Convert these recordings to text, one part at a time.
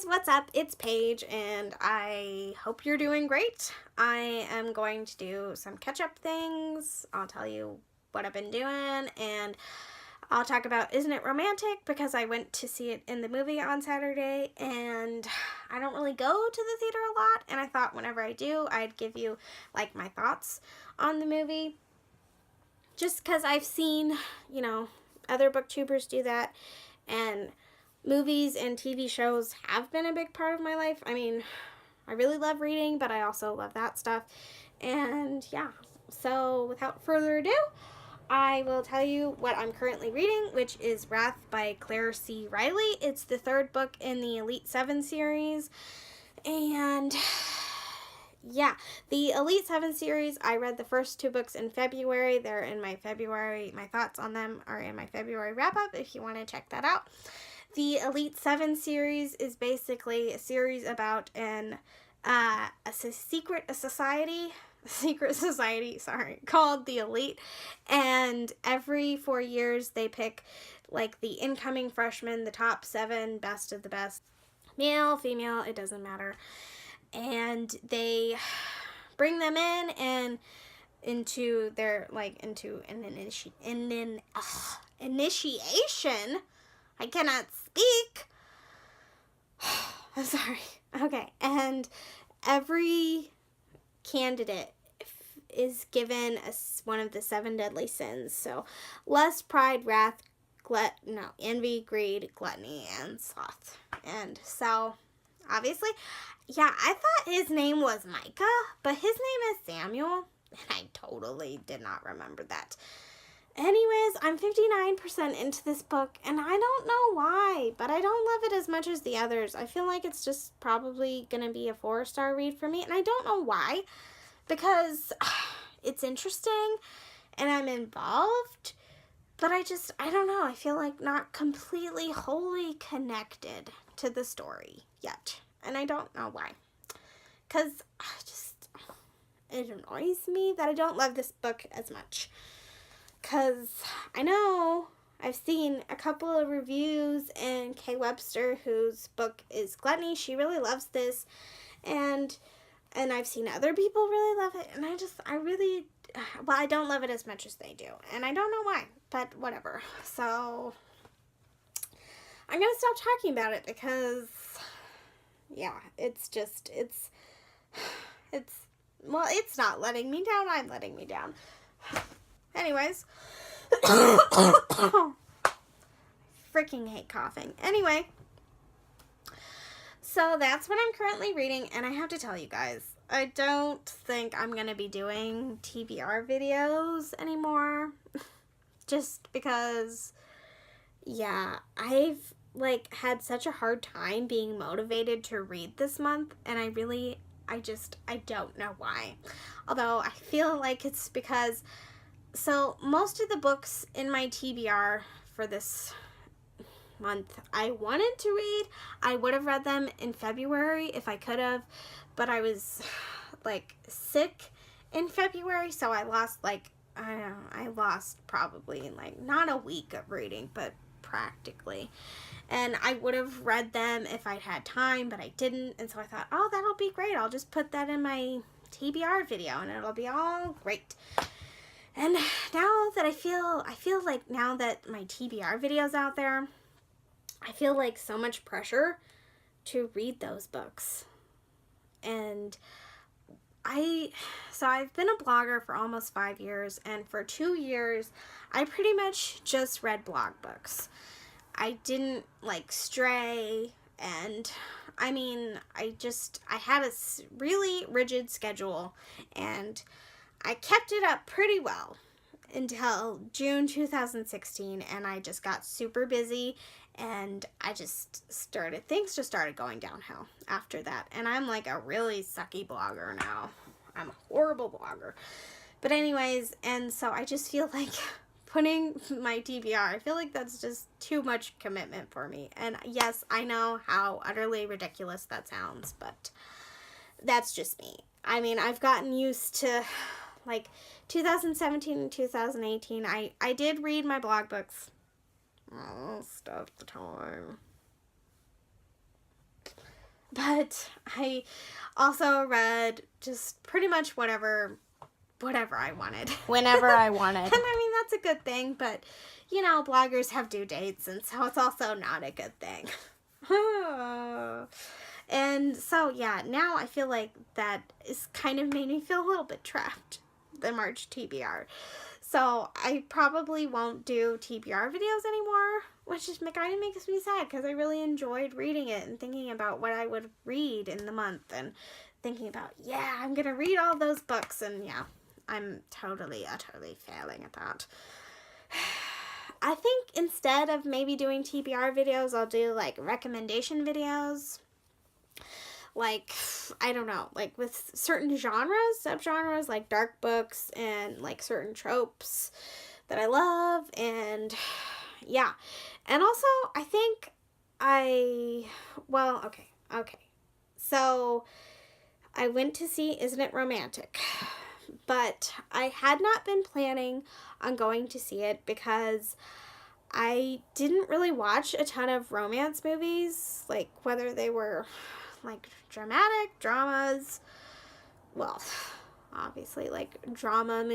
guys, what's up? It's Paige, and I hope you're doing great. I am going to do some catch-up things. I'll tell you what I've been doing, and I'll talk about Isn't It Romantic, because I went to see it in the movie on Saturday, and I don't really go to the theater a lot, and I thought whenever I do, I'd give you, like, my thoughts on the movie. Just because I've seen, other booktubers do that, and movies and TV shows have been a big part of my life. I mean, I really love reading, but I also love that stuff. And yeah, so without further ado, I will tell you what I'm currently reading, which is Wrath by Claire C. Riley. It's the third book in the Elite 7 series. And yeah, the Elite 7 series, I read the first 2 books in February. They're in my February, my thoughts on them are in my February wrap-up if you want to check that out. The Elite 7 series is basically a series about a secret society called the Elite, and every 4 years they pick like the incoming freshmen, the top 7 best of the best, male, female, it doesn't matter, and they bring them in and into their into an initiation. I cannot speak. I'm sorry. Okay. And every candidate is given one of the 7 deadly sins. So lust, pride, wrath, envy, greed, gluttony, and sloth. And so obviously, yeah, I thought his name was Micah, but his name is Samuel. And I totally did not remember that. Anyways, I'm 59% into this book, and I don't know why, but I don't love it as much as the others. I feel like it's just probably going to be a 4-star read for me, and I don't know why, because it's interesting, and I'm involved, but I don't know. I feel like not completely wholly connected to the story yet, and I don't know why, because it annoys me that I don't love this book as much. Because I know I've seen a couple of reviews, and Kay Webster, whose book is Gluttony, she really loves this, and I've seen other people really love it, and I don't love it as much as they do, and I don't know why, but whatever. So I'm going to stop talking about it because, yeah, it's not letting me down, I'm letting me down. Anyways, freaking hate coughing. Anyway, so that's what I'm currently reading, and I have to tell you guys, I don't think I'm going to be doing TBR videos anymore, just because, yeah, I've, had such a hard time being motivated to read this month, and I don't know why, although I feel like it's because, so most of the books in my TBR for this month I wanted to read. I would have read them in February if I could have, but I was sick in February, so I lost I lost probably not a week of reading, but practically. And I would have read them if I'd had time, but I didn't, and so I thought, oh, that'll be great. I'll just put that in my TBR video and it'll be all great. And now that I feel like now that my TBR video's out there, I feel like so much pressure to read those books. And I've been a blogger for almost 5 years, and for 2 years, I pretty much just read blog books. I didn't stray, and I had a really rigid schedule, and I kept it up pretty well until June 2016, and I just got super busy, and things just started going downhill after that, and I'm a really sucky blogger now. I'm a horrible blogger. But anyways, and so I just feel like putting my TBR, I feel like that's just too much commitment for me. And yes, I know how utterly ridiculous that sounds, but that's just me. I mean, I've gotten used to 2017 and 2018, I did read my blog books most of the time. But I also read just pretty much whatever I wanted. Whenever I wanted. And I mean, that's a good thing, but, you know, bloggers have due dates, and so it's also not a good thing. And so, yeah, now I feel like that is kind of made me feel a little bit trapped, the March TBR. So I probably won't do TBR videos anymore, which just kind of makes me sad because I really enjoyed reading it and thinking about what I would read in the month and thinking about, yeah, I'm going to read all those books, and yeah, I'm totally, utterly failing at that. I think instead of maybe doing TBR videos, I'll do like recommendation videos. Like, I don't know, like with certain genres, subgenres, like dark books and like certain tropes that I love. And yeah. And also, I think okay. So I went to see Isn't It Romantic? But I had not been planning on going to see it because I didn't really watch a ton of romance movies, like whether they were like dramas, well, obviously like drama,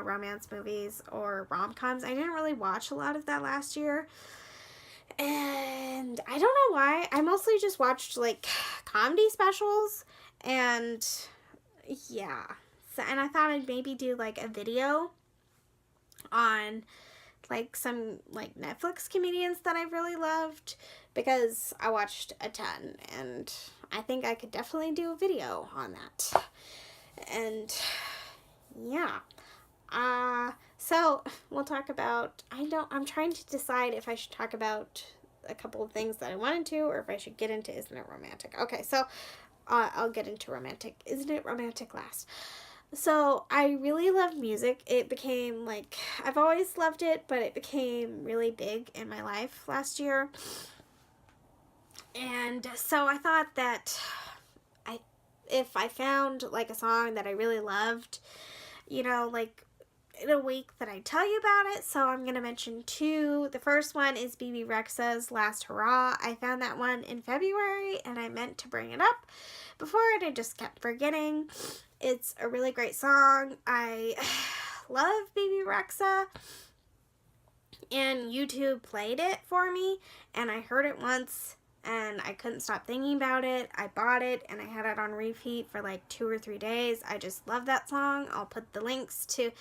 romance movies, or rom-coms. I didn't really watch a lot of that last year. And I don't know why. I mostly just watched like comedy specials, and yeah. So, and I thought I'd maybe do like a video on like some like Netflix comedians that I really loved, because I watched a ton and I think I could definitely do a video on that. And yeah. So we'll talk about, I'm trying to decide if I should talk about a couple of things that I wanted to, or if I should get into Isn't It Romantic. Okay, so I'll get into romantic. Isn't It Romantic last? So I really love music. It became like, I've always loved it, but it became really big in my life last year. And so I thought that if I found like a song that I really loved, you know, like in a week, that I tell you about it. So I'm going to mention two. The first one is Bebe Rexha's Last Hurrah. I found that one in February and I meant to bring it up before, and I just kept forgetting. It's a really great song. I love Bebe Rexha, and YouTube played it for me, and I heard it once and I couldn't stop thinking about it. I bought it and I had it on repeat for like 2 or 3 days. I just love that song. I'll put the links to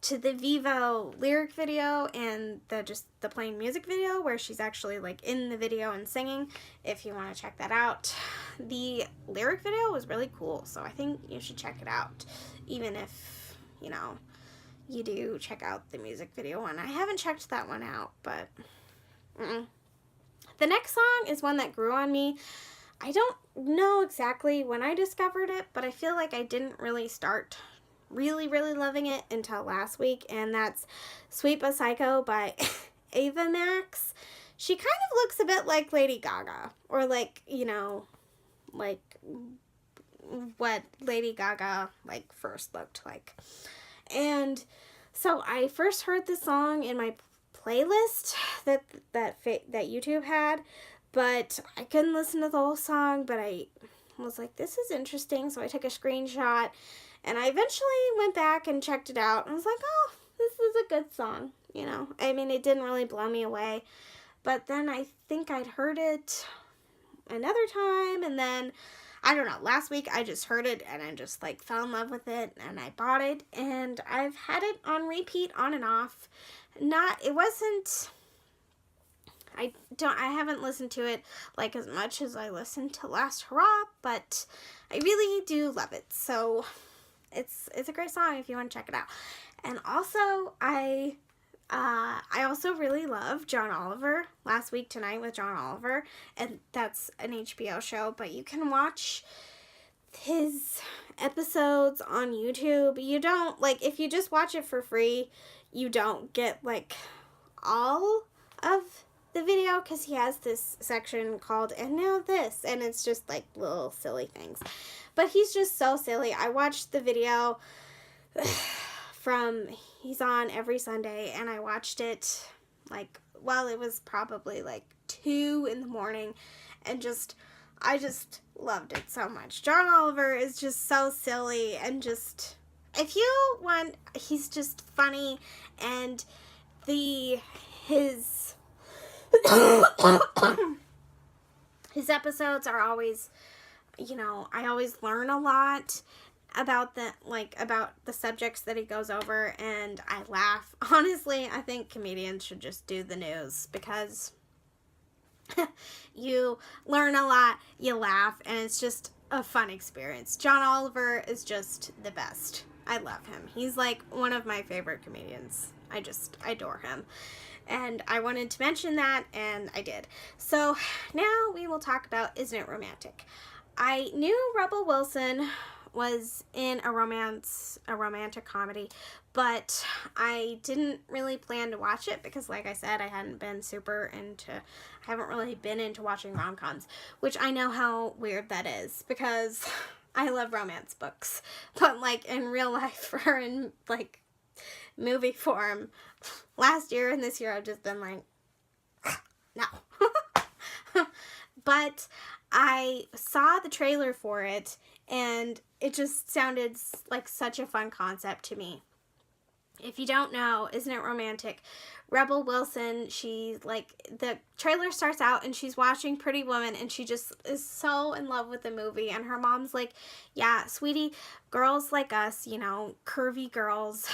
the Vivo lyric video and the plain music video where she's actually like in the video and singing, if you want to check that out. The lyric video was really cool, so I think you should check it out, even if, you know, you do check out the music video one. I haven't checked that one out, but The next song is one that grew on me. I don't know exactly when I discovered it, but I feel like I didn't really start really, really loving it until last week, and that's Sweet But Psycho by Ava Max. She kind of looks a bit like Lady Gaga, or like, you know, like what Lady Gaga like first looked like. And so I first heard this song in my playlist that YouTube had, but I couldn't listen to the whole song, but I was like, this is interesting, so I took a screenshot, and I eventually went back and checked it out, and I was like, oh, this is a good song, you know. I mean, it didn't really blow me away, but then I think I'd heard it another time, and then, I don't know, last week I just heard it, and I just, like, fell in love with it, and I bought it, and I've had it on repeat, on and off. I haven't listened to it, like, as much as I listened to Last Hurrah, but I really do love it, so it's a great song if you want to check it out. And also, I also really love John Oliver, Last Week Tonight with John Oliver, and that's an HBO show, but you can watch his episodes on YouTube. You don't, like, if you just watch it for free, you don't get, like, all of the video, because he has this section called "And Now This," and it's just, like, little silly things. But he's just so silly. I watched the video he's on every Sunday, and I watched it, like, well, it was probably, like, 2 in the morning, and just I just loved it so much. John Oliver is just so silly and just, if you want, he's just funny, and his his episodes are always, I always learn a lot about the subjects that he goes over, and I laugh. Honestly, I think comedians should just do the news, because you learn a lot, you laugh, and it's just a fun experience. John Oliver is just the best. I love him. He's like one of my favorite comedians. I just adore him. And I wanted to mention that, and I did. So now we will talk about Isn't It Romantic? I knew Rebel Wilson was in a romantic comedy, but I didn't really plan to watch it because, like I said, I haven't really been into watching rom-coms, which I know how weird that is, because I love romance books, but like in real life or in like movie form, last year and this year I've just been like, no. But I saw the trailer for it, and it just sounded like such a fun concept to me. If you don't know, Isn't It Romantic? Rebel Wilson, she's like, the trailer starts out and she's watching Pretty Woman, and she just is so in love with the movie, and her mom's like, yeah, sweetie, girls like us, curvy girls,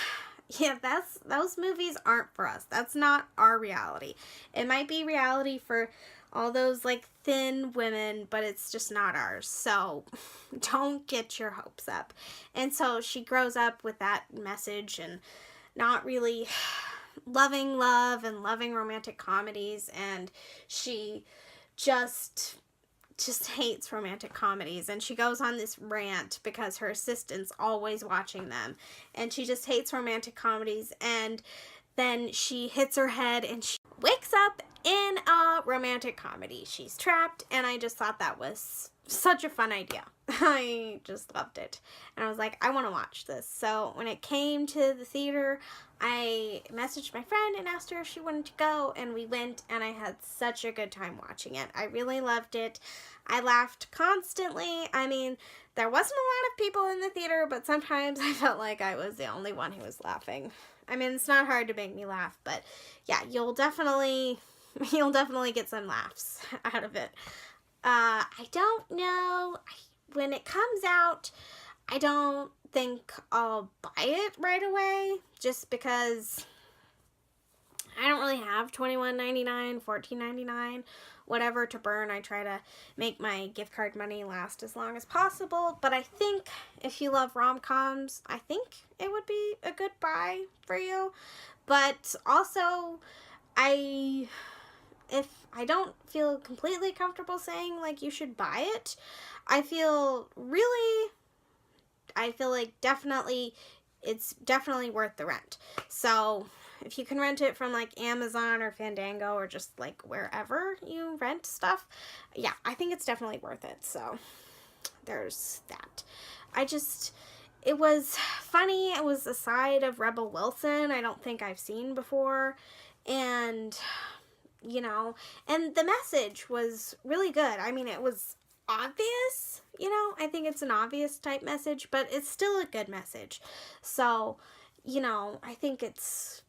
yeah, those movies aren't for us. That's not our reality. It might be reality for all those like thin women, but it's just not ours. So don't get your hopes up. And so she grows up with that message and not really loving love and loving romantic comedies, and she just hates romantic comedies, and she goes on this rant because her assistant's always watching them, and she just hates romantic comedies, and then she hits her head and she wakes up in a romantic comedy. She's trapped, and I just thought that was such a fun idea. I just loved it, and I was like, I want to watch this. So when it came to the theater, I messaged my friend and asked her if she wanted to go, and we went, and I had such a good time watching it. I really loved it. I laughed constantly. I mean, there wasn't a lot of people in the theater, but sometimes I felt like I was the only one who was laughing. I mean, it's not hard to make me laugh, but yeah, you'll definitely get some laughs out of it. I don't know. When it comes out, I don't think I'll buy it right away, just because I don't really have $21.99, $14.99, whatever to burn. I try to make my gift card money last as long as possible, but I think if you love rom-coms, I think it would be a good buy for you. But also, if I don't feel completely comfortable saying like you should buy it, I feel like it's definitely worth the rent. So if you can rent it from like Amazon or Fandango or just like wherever you rent stuff, yeah, I think it's definitely worth it. So there's that. It was funny. It was a side of Rebel Wilson I don't think I've seen before, and and the message was really good. I mean, it was obvious, I think it's an obvious type message, but it's still a good message. So, I think it's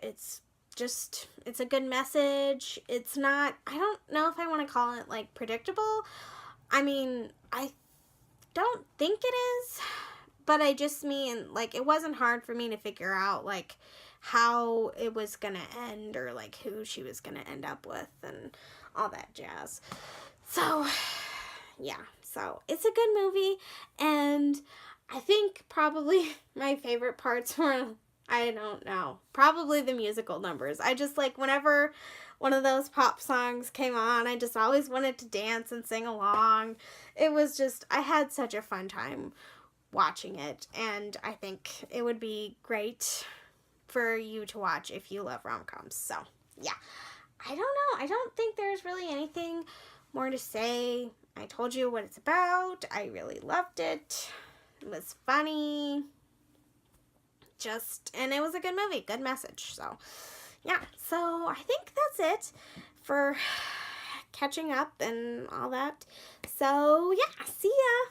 a good message. It's not, I don't know if I want to call it like predictable. I mean, I don't think it is, but I just mean like it wasn't hard for me to figure out like how it was gonna end, or like who she was gonna end up with and all that jazz. So yeah, so it's a good movie, and I think probably my favorite parts were, I don't know, probably the musical numbers. I just like whenever one of those pop songs came on, I just always wanted to dance and sing along. It was just, I had such a fun time watching it, and I think it would be great for you to watch if you love rom-coms. So yeah, I don't know. I don't think there's really anything more to say. I told you what it's about. I really loved it. It was funny. And it was a good movie, good message. So yeah, so I think that's it for catching up and all that. So, yeah, see ya.